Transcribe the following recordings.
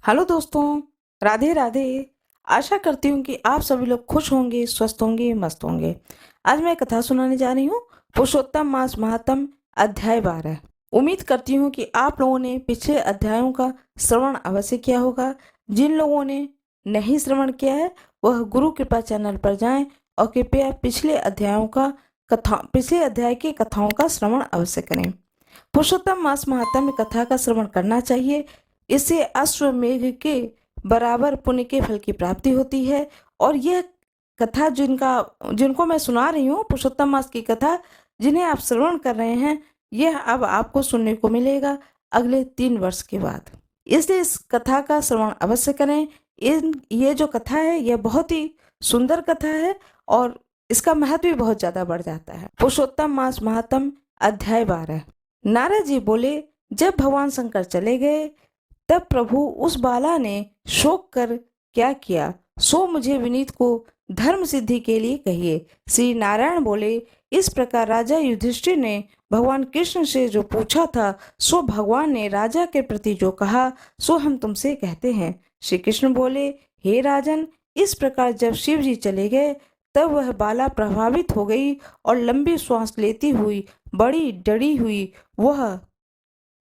Hello दोस्तों, राधे राधे। आशा करती हूँ कि आप सभी लोग खुश होंगे, स्वस्थ होंगे, मस्त होंगे। आज मैं कथा सुनाने जा रही हूँ। पुरुषोत्तम मास महात्म, अध्याय 12। उम्मीद करती हूँ कि आप लोगों ने पिछले अध्यायों का श्रवण अवश्य किया होगा। जिन लोगों ने नहीं श्रवण किया है वह गुरु कृपा चैनल पर जाएं और कृपया पिछले अध्याय की कथाओं का श्रवण अवश्य करें। पुरुषोत्तम मास महात्म्य कथा का श्रवण करना चाहिए। इससे अश्वमेघ के बराबर पुण्य के फल की प्राप्ति होती है। और यह कथा जिनको मैं सुना रही हूँ, पुरुषोत्तम मास की कथा जिन्हें आप श्रवण कर रहे हैं, यह अब आपको सुनने को मिलेगा अगले 3 वर्ष के बाद। इसलिए इस कथा का श्रवण अवश्य करें। ये जो कथा है यह बहुत ही सुंदर कथा है और इसका महत्व भी बहुत ज्यादा बढ़ जाता है। पुरुषोत्तम मास महात्म, अध्याय 12। नारद जी बोले, जब भगवान शंकर चले गए तब प्रभु उस बाला ने शोक कर क्या किया, सो मुझे विनीत को धर्म सिद्धि के लिए कहिए। श्री नारायण बोले, इस प्रकार राजा युधिष्ठिर ने भगवान कृष्ण से जो पूछा था सो भगवान ने राजा के प्रति जो कहा सो हम तुमसे कहते हैं। श्री कृष्ण बोले, हे राजन, इस प्रकार जब शिव जी चले गए तब वह बाला प्रभावित हो गई और लंबी श्वास लेती हुई बड़ी डरी हुई वह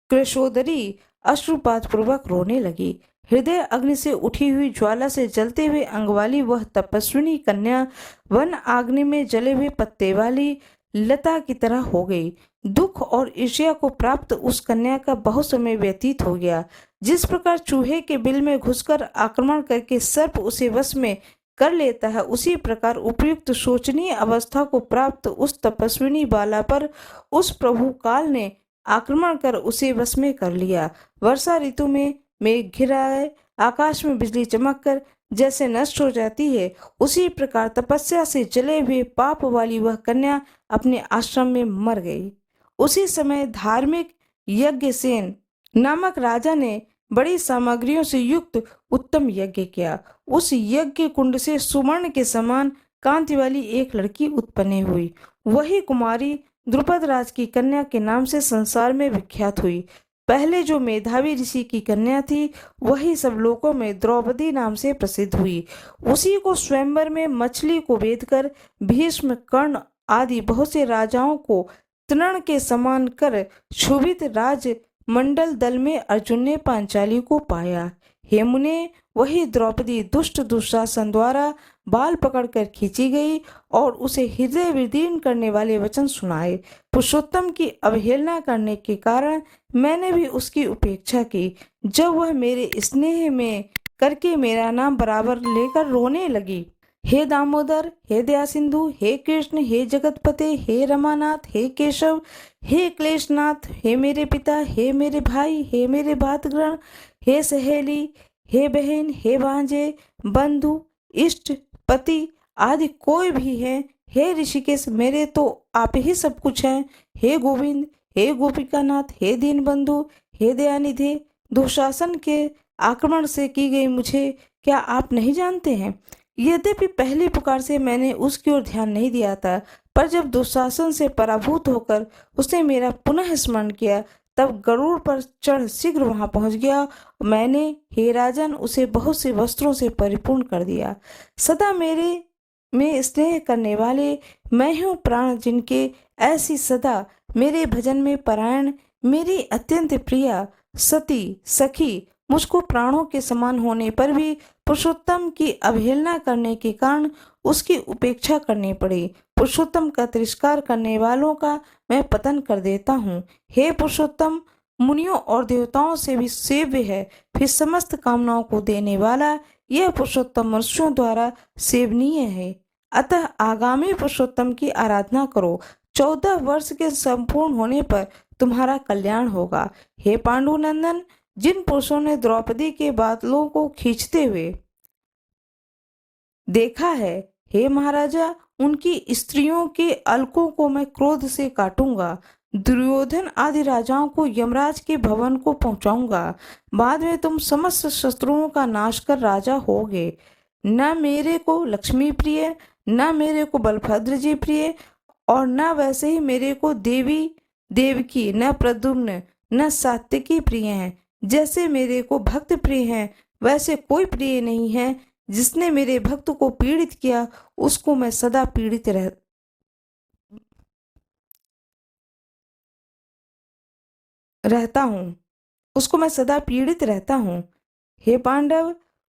कृशोदरी अश्रुपात पूर्वक रोने लगी। हृदय अग्नि से उठी हुई ज्वाला से जलते हुए अंग वाली वह तपस्विनी कन्या वन अग्नि में जले हुए पत्ते वाली लता की तरह हो गई। दुख और ईर्ष्या को प्राप्त उस कन्या का बहुत समय व्यतीत हो गया। जिस प्रकार चूहे के बिल में घुसकर आक्रमण करके सर्प उसे वश में कर लेता है, उसी प्रकार उपयुक्त शोचनीय अवस्था को प्राप्त उस तपस्विनी बाला पर उस प्रभु काल ने आक्रमण कर उसे वश में कर लिया। वर्षा ऋतु में मेघ घिराए, आकाश में बिजली चमककर जैसे नष्ट हो जाती है, उसी प्रकार तपस्या से जले हुए पाप वाली वह कन्या अपने आश्रम में मर गई। उसी समय धार्मिक यज्ञसेन नामक राजा ने बड़ी सामग्रियों से युक्त उत्तम यज्ञ किया। उस यज्ञ कुंड से सुवर्ण के समान कांति वाली एक लड़की उत्पन्न हुई। वही कुमारी द्रुपद राज की कन्या के नाम से संसार में विख्यात हुई। पहले जो मेधावी ऋषि की कन्या थी वही सब लोकों में द्रौपदी नाम से प्रसिद्ध हुई। उसी को स्वयंवर में मछली को वेद कर भीष्म, कर्ण आदि बहुत से राजाओं को तृण के समान कर क्षुभित राज मंडल दल में अर्जुन ने पांचाली को पाया। हे मुने, वही द्रौपदी दुष्ट दुशासन द्वारा बाल पकड़कर खींची गई और उसे हृदय विदीर्ण करने वाले वचन सुनाए। पुरुषोत्तम की अवहेलना करने के कारण मैंने भी उसकी उपेक्षा की। जब वह मेरे स्नेह में करके मेरा नाम बराबर लेकर रोने लगी, हे दामोदर, हे दया सिंधु, हे कृष्ण, हे जगतपते, हे रमानाथ, हे केशव, हे क्लेशनाथ, हे मेरे पिता, हे मेरे भाई, हे मेरे भातगण, हे सहेली, हे बहन, हे भांजे, बंधु, इष्ट, पति आदि कोई भी है, हे ऋषिकेश, मेरे तो आप ही सब कुछ हैं। हे गोविंद, हे गोपिकानाथ, हे दीन बंधु, हे दयानिधि, दुशासन के आक्रमण से की गई मुझे क्या आप नहीं जानते हैं? यद्यपि पहली पुकार से मैंने उसकी ओर ध्यान नहीं दिया था, पर जब दुशासन से पराभूत होकर उसने मेरा पुनः स्मरण किया तब गरुड़ पर चढ़ शीघ्र वहां पहुंच गया। मैंने, हे राजन, उसे बहुत से वस्त्रों से परिपूर्ण कर दिया। सदा मेरे में स्नेह करने वाले मैं हूँ प्राण जिनके, ऐसी सदा मेरे भजन में परायण मेरी अत्यंत प्रिया सती सखी मुझको प्राणों के समान होने पर भी पुरुषोत्तम की अवहेलना करने के कारण उसकी उपेक्षा करनी पड़ी। पुरुषोत्तम का तिरस्कार करने वालों का मैं पतन कर देता हूँ। हे पुरुषोत्तम, मुनियों और देवताओं से भी सेव्य है, फिर समस्त कामनाओं को देने वाला यह पुरुषोत्तम मनुष्यों द्वारा सेवनीय है। अतः आगामी पुरुषोत्तम की आराधना करो। 14 वर्ष के संपूर्ण होने पर तुम्हारा कल्याण होगा। हे पांडुनंदन, जिन पुरुषों ने द्रौपदी के बादलों को खींचते हुए देखा है, हे महाराजा, उनकी स्त्रियों के अलकों को मैं क्रोध से काटूंगा। दुर्योधन आदि राजाओं को यमराज के भवन को पहुंचाऊंगा। बाद में तुम समस्त शत्रुओं का नाश कर राजा होगे। न मेरे को लक्ष्मी प्रिय, न मेरे को बलभद्र जी प्रिय, और न वैसे ही मेरे को देवी देवकी, न प्रद्युम्न, न सात्यकी प्रिय हैं। जैसे मेरे को भक्त प्रिय हैं, वैसे कोई प्रिय नहीं है। जिसने मेरे भक्त को पीड़ित किया, उसको मैं सदा रहता हूँ उसको मैं सदा पीड़ित रहता हूँ। हे पांडव,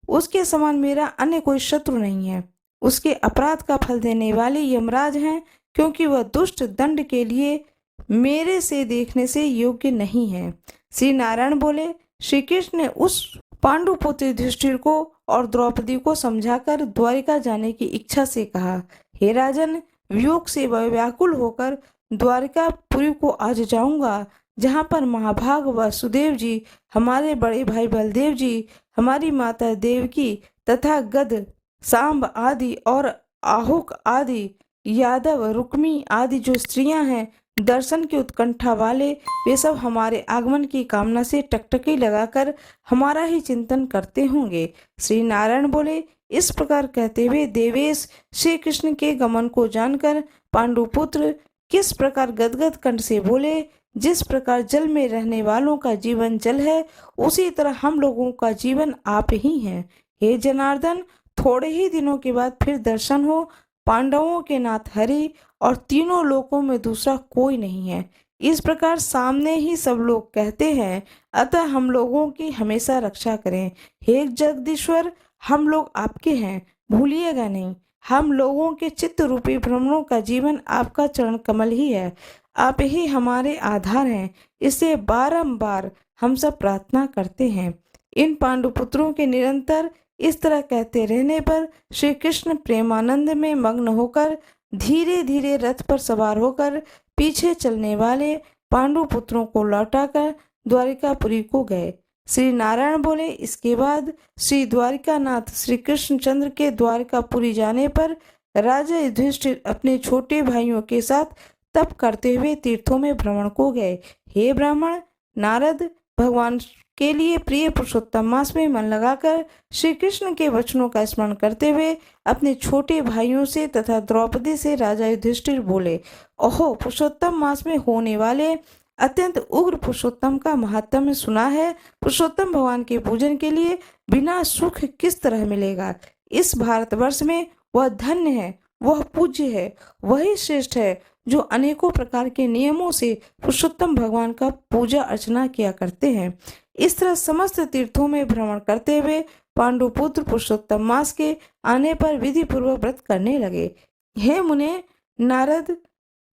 उसके समान मेरा अन्य कोई शत्रु नहीं है। उसके अपराध का फल देने वाले यमराज हैं, क्योंकि वह दुष्ट दंड के लिए मेरे से देखने से योग्य नहीं है। श्री नारायण बोले, श्री कृष्ण ने उस पांडुपुत्र युधिष्ठिर को और द्रौपदी को समझाकर द्वारिका जाने की इच्छा से कहा, हे राजन, वियोग से व्याकुल होकर द्वारिकापुरी को आज जाऊंगा, जहाँ पर महाभाग वासुदेव जी, हमारे बड़े भाई बलदेव जी, हमारी माता देवकी तथा गद, सांब आदि और आहुक आदि यादव, रुक्मी आदि जो स्त्रियां हैं, दर्शन की उत्कंठा वाले, वे सब हमारे आगमन की कामना से टकटकी लगाकर हमारा ही चिंतन करते होंगे। श्री नारायण बोले, इस प्रकार कहते हुए देवेश श्री कृष्ण के गमन को जानकर पांडुपुत्र किस प्रकार गदगद कंठ से बोले, जिस प्रकार जल में रहने वालों का जीवन जल है, उसी तरह हम लोगों का जीवन आप ही हैं। हे जनार्दन, थोड़े ही दिनों के बाद फिर दर्शन हो। पांडवों के नाथ हरि और तीनों लोकों में दूसरा कोई नहीं है। इस प्रकार सामने ही सब लोग कहते हैं, अतः हम लोगों की हमेशा रक्षा करें। हे जगदीश्वर, हम लोग आपके हैं, भूलिएगा नहीं। हम लोगों के चित्त रूपी भ्रमणों का जीवन आपका चरण कमल ही है। आप ही हमारे आधार हैं, इससे बारंबार हम सब प्रार्थना करते हैं। इन पांडुपुत्रों के निरंतर इस तरह कहते रहने पर श्री कृष्ण प्रेमानंद में मग्न होकर धीरे धीरे रथ पर सवार होकर पीछे चलने वाले पांडुपुत्रों को लौटाकर द्वारिकापुरी को गए। श्री नारायण बोले, इसके बाद श्री द्वारिकानाथ श्री कृष्णचंद्र के द्वारिकापुरी जाने पर राजा युधिष्ठिर अपने छोटे भाइयों के साथ तप करते हुए तीर्थों में भ्रमण को गए। हे ब्राह्मण, नारद भगवान के लिए प्रिय पुरुषोत्तम मास में मन लगाकर श्री कृष्ण के वचनों का स्मरण करते हुए अपने छोटे भाइयों से तथा द्रौपदी से राजा युधिष्ठिर बोले, ओहो, पुरुषोत्तम मास में होने वाले अत्यंत उग्र पुरुषोत्तम का महात्म्य सुना है। पुरुषोत्तम भगवान के पूजन के लिए बिना सुख किस तरह मिलेगा। इस भारतवर्ष में वह धन्य है, वह पूज्य है, वही श्रेष्ठ है जो अनेकों प्रकार के नियमों से पुरुषोत्तम भगवान का पूजा अर्चना किया करते हैं। इस तरह समस्त तीर्थों में भ्रमण करते हुए पांडुपुत्र पुरुषोत्तम मास के आने पर विधि पूर्वक व्रत करने लगे। हे मुने नारद,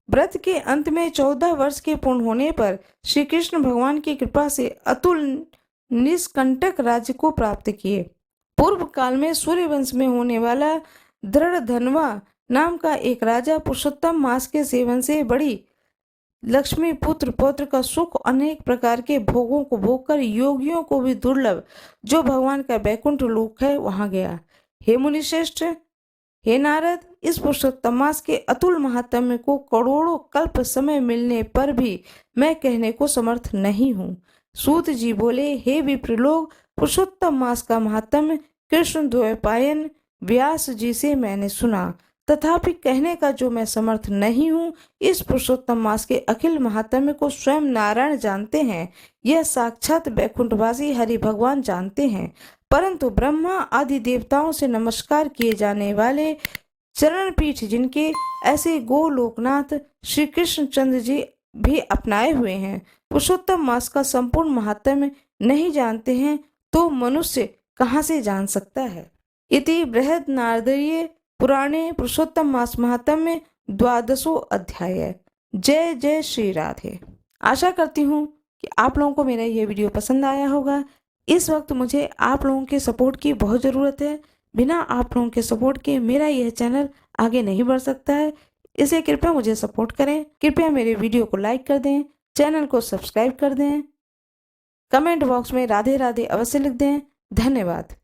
व्रत के अंत में 14 वर्ष के पूर्ण होने पर श्री कृष्ण भगवान की कृपा से अतुल निष्कंटक राज्य को प्राप्त किए। पूर्व काल में सूर्यवंश में होने वाला दृढ़धनवा नाम का एक राजा पुरुषोत्तम मास के सेवन से बड़ी लक्ष्मी पुत्र पौत्र का सुख, अनेक प्रकार के भोगों को भोग कर योगियों को भी दुर्लभ जो भगवान का बैकुंठ लोक है, वहां गया। हे मुनिश्रेष्ठ, हे नारद, इस पुरुषोत्तम मास के अतुल महात्म्य को करोड़ों कल्प समय मिलने पर भी मैं कहने को समर्थ नहीं हूँ। सूत जी बोले, हे विप्रलोक, पुरुषोत्तम मास का महात्म्य कृष्ण द्वैपायन व्यास जी से मैंने सुना, तथापि कहने का जो मैं समर्थ नहीं हूँ। इस पुरुषोत्तम मास के अखिल महात्म्य को स्वयं नारायण जानते हैं, यह साक्षात बैकुंठवासी हरि भगवान जानते हैं। परंतु ब्रह्मा आदि देवताओं से नमस्कार किए जाने वाले चरण पीठ जिनके, ऐसे गोलोकनाथ श्री कृष्णचंद्र जी भी अपनाए हुए हैं, पुरुषोत्तम मास का संपूर्ण महात्म्य नहीं जानते हैं, तो मनुष्य कहाँ से जान सकता है। इति बृहद नारदीय पुराणे पुरुषोत्तम मास महात्म्य 12वां अध्याय। जय जय श्री राधे। आशा करती हूँ कि आप लोगों को मेरा ये वीडियो पसंद आया होगा। इस वक्त मुझे आप लोगों के सपोर्ट की बहुत ज़रूरत है। बिना आप लोगों के सपोर्ट के मेरा यह चैनल आगे नहीं बढ़ सकता है। इसे कृपया मुझे सपोर्ट करें। कृपया मेरे वीडियो को लाइक कर दें, चैनल को सब्सक्राइब कर दें, कमेंट बॉक्स में राधे राधे अवश्य लिख दें। धन्यवाद।